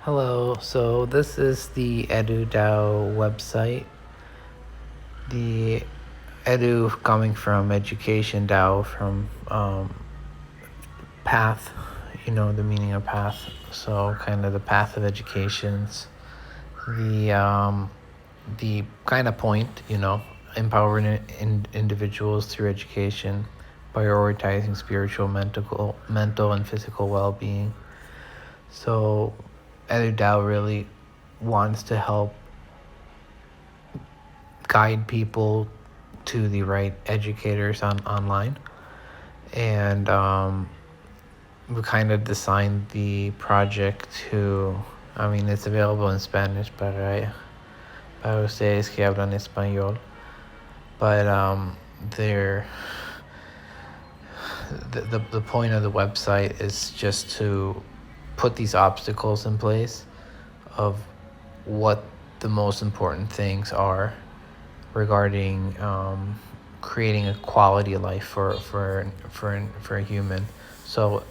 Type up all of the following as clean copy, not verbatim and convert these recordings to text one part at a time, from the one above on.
Hello, so this is the EduDao website. The edu coming from education, Dao from path, the meaning of path. So kind of the path of educations. The kind of point, empowering individuals through education, prioritizing spiritual, mental and physical well-being. So EduDao really wants to help guide people to the right educators online. And we kind of designed the project it's available in Spanish, para ustedes que hablan español. But the point of the website is just to put these obstacles in place of what the most important things are regarding creating a quality life for a human. So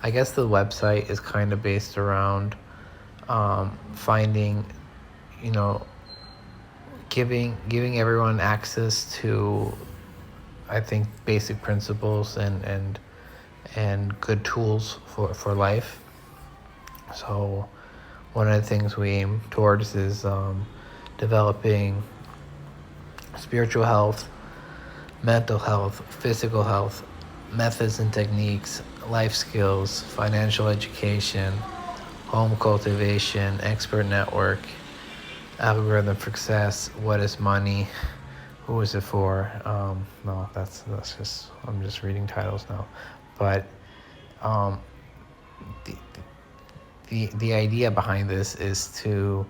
I guess the website is kind of based around finding, giving everyone access to, I think, basic principles and good tools for life. So one of the things we aim towards is developing spiritual health, mental health, physical health, methods and techniques, life skills, financial education, home cultivation, expert network, algorithm for success, what is money, who is it for? No, that's just, I'm just reading titles now. But the idea behind this is to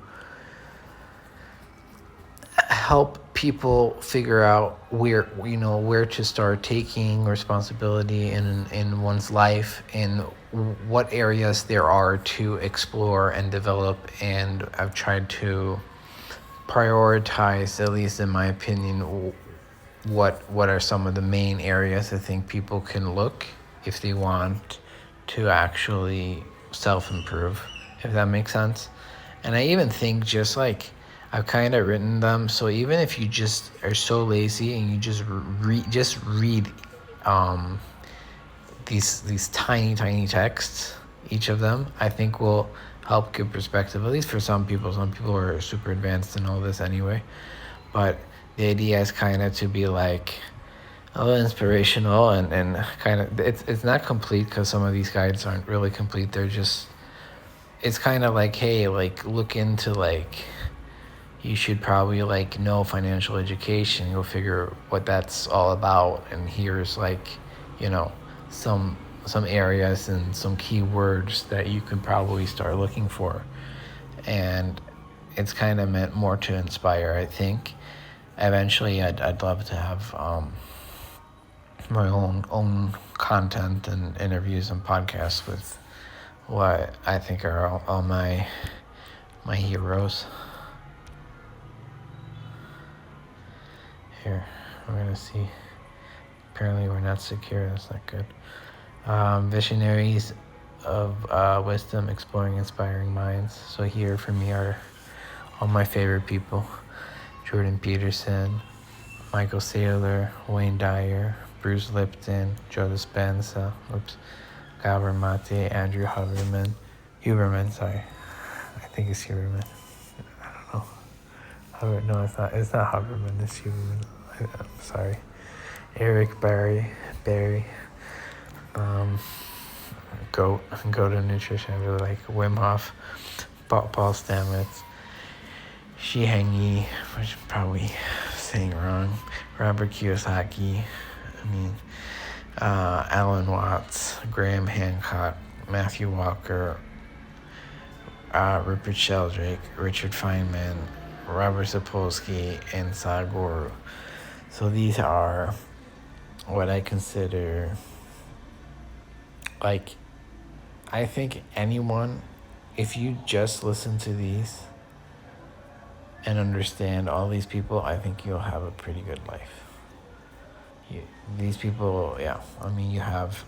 help people figure out where to start taking responsibility in one's life and what areas there are to explore and develop. And I've tried to prioritize, at least in my opinion, what are some of the main areas I think people can look if they want to actually self-improve, if that makes sense. And I even think just like I've kind of written them, so even if you just are so lazy and you just read these tiny texts, each of them, I think will help give perspective, at least for some people. Some people are super advanced in all this anyway. But the idea is kind of to be like a little inspirational and kind of, it's not complete because some of these guides aren't really complete. They're just, it's kind of like, hey, like look into like, you should probably like know financial education. You'll figure what that's all about. And here's like, some areas and some keywords that you could probably start looking for. And it's kind of meant more to inspire, I think. Eventually, I'd love to have my own content and interviews and podcasts with what I think are all my heroes. Here, we're gonna see. Apparently, we're not secure. That's not good. Visionaries of wisdom, exploring inspiring minds. So here for me are all my favorite people: Jordan Peterson, Michael Saylor, Wayne Dyer, Bruce Lipton, Joe Dispenza, Gabor Mate, Andrew Huberman, sorry. I think it's Huberman. I don't know. No, it's not. It's not Huberman. It's Huberman. I'm sorry. Eric Barry, Go to Nutrition. I really like Wim Hof, Paul Stamets, Shi Heng Yi, which I'm probably saying wrong, Robert Kiyosaki, Alan Watts, Graham Hancock, Matthew Walker, Rupert Sheldrake, Richard Feynman, Robert Sapolsky, and Sadhguru. So these are what I consider, like, I think anyone, if you just listen to these and understand all these people, I think you'll have a pretty good life. These people, yeah, you have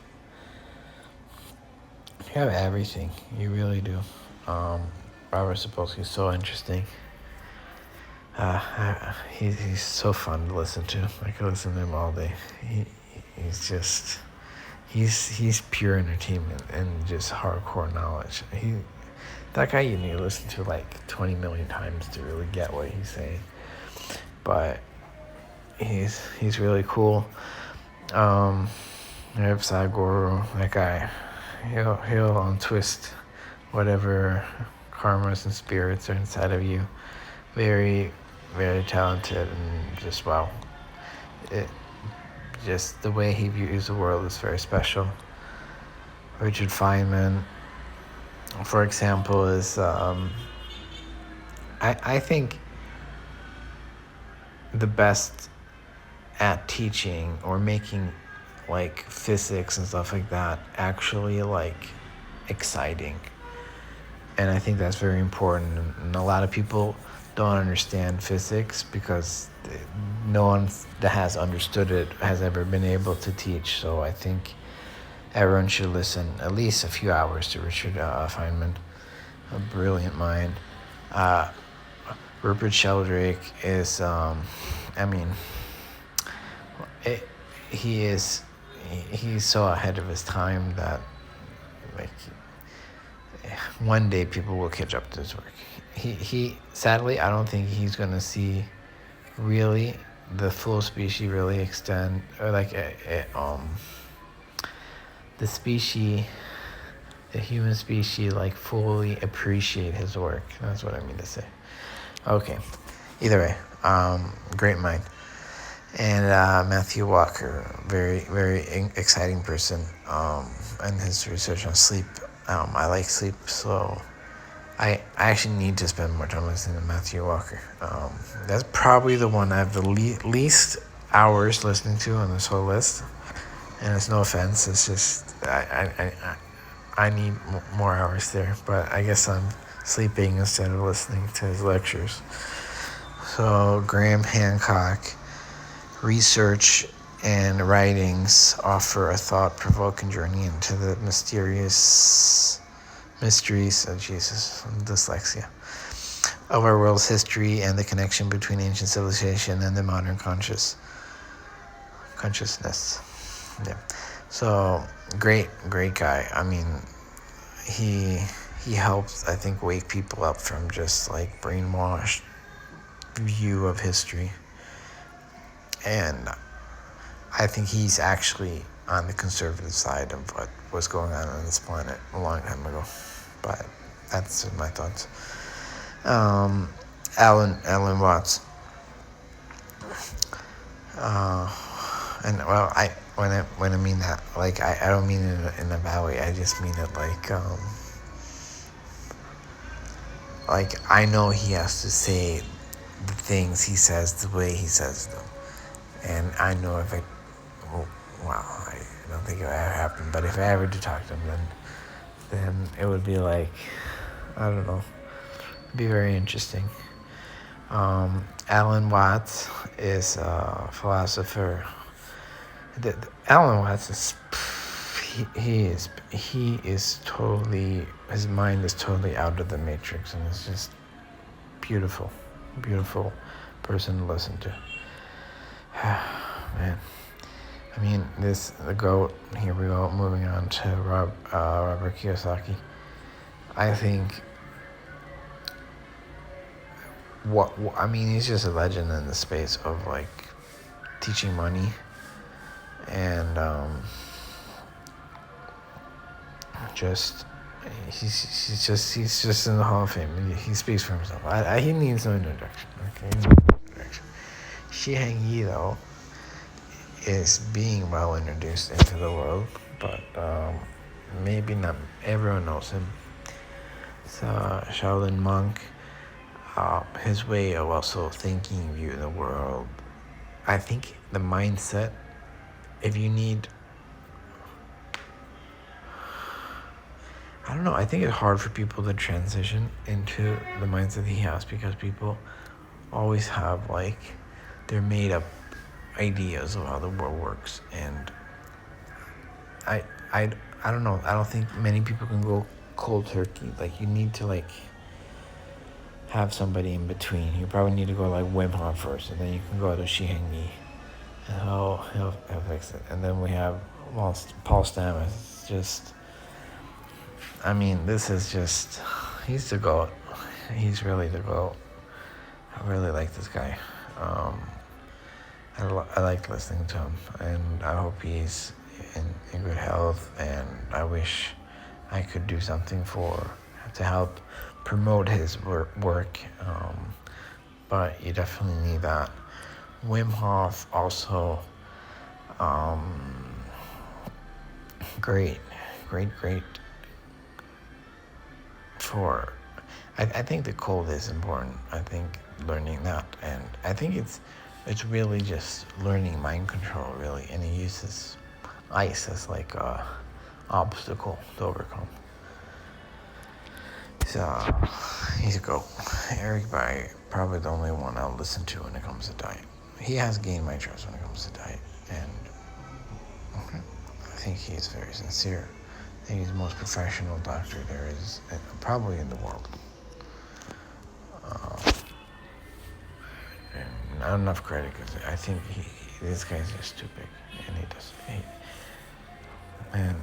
everything. You really do. Robert Sapolsky is so interesting. He's so fun to listen to. I could listen to him all day. He's pure entertainment and just hardcore knowledge. That guy you need to listen to like 20 million times to really get what he's saying. But he's really cool. Sadhguru, that guy, he'll untwist whatever karmas and spirits are inside of you. Very, very talented, and just wow. Just the way he views the world is very special. Richard Feynman, for example, is I think the best at teaching or making like physics and stuff like that actually like exciting. And I think that's very important. And a lot of people don't understand physics because no one that has understood it has ever been able to teach. So I think everyone should listen at least a few hours to Richard Feynman, a brilliant mind. Rupert Sheldrake is, he's so ahead of his time that like one day people will catch up to his work. He sadly, I don't think he's gonna see really the full species really extend, or like the human species like fully appreciate his work. That's what I mean to say. Okay, either way, great mind. And Matthew Walker, very, very exciting person, and his research on sleep. I like sleep, so I actually need to spend more time listening to Matthew Walker. That's probably the one I have the least hours listening to on this whole list. And it's no offense, it's just I need more hours there. But I guess I'm sleeping instead of listening to his lectures. So Graham Hancock, research and writings offer a thought-provoking journey into the mysteries of Jesus, dyslexia, of our world's history and the connection between ancient civilization and the modern consciousness. Yeah. So great guy. I mean, he helps, I think, wake people up from just like brainwashed view of history. And I think he's actually on the conservative side of what was going on this planet a long time ago. But that's my thoughts. Alan Watts. And well, when I mean that, like I don't mean it in a bad way. I just mean it like I know he has to say the things he says the way he says them. And I know if I don't think it would ever happen, but if I ever do talk to him, then it would be like, I don't know, it'd be very interesting. Alan Watts is a philosopher. Alan Watts is, he is totally, his mind is totally out of the matrix, and it's just beautiful person to listen to. Man, I mean, the GOAT. Here we go. Moving on to Robert Kiyosaki. I think he's just a legend in the space of like teaching money, and he's just in the Hall of Fame. He speaks for himself. He needs no introduction. Okay. Shi Heng though, is being well introduced into the world, but maybe not everyone knows him. So Shaolin monk, his way of also thinking, viewing the world. I think the mindset, if you need, I don't know, I think it's hard for people to transition into the mindset he has because people always have like their made up ideas of how the world works, and I don't know. I don't think many people can go cold turkey. Like you need to like have somebody in between. You probably need to go like Wim Hof first, and then you can go to Shihengi, and he'll fix it. And then we have Paul Stamets. It's just, I mean, this is just, he's the GOAT. He's really the GOAT. I really like this guy. I like listening to him, and I hope he's in good health, and I wish I could do something to help promote his work, but you definitely need that. Wim Hof also, great for, I think the cold is important. I think learning that, and I think it's really just learning mind control, really, and he uses ice as like a obstacle to overcome. So he's a GOAT. Eric Bai, probably the only one I'll listen to when it comes to diet. He has gained my trust when it comes to diet, and I think he's very sincere. I think he's the most professional doctor there is, probably in the world. And not enough credit, because I think this guy's just too big, and and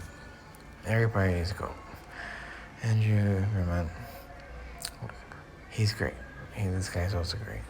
everybody is GOAT. Andrew Vermont, he's great. This guy's also great.